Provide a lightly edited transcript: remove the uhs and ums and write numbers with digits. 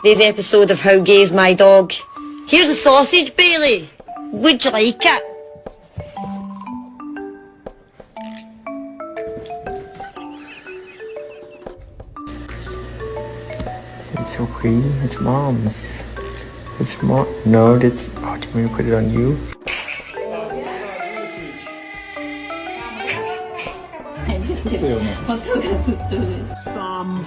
Today's episode of How Gay's My Dog. Here's a sausage, Bailey. Would you like it? It's so pretty. It's mom's. It's mom. No, that's. Oh, do you want me to put it on you? Some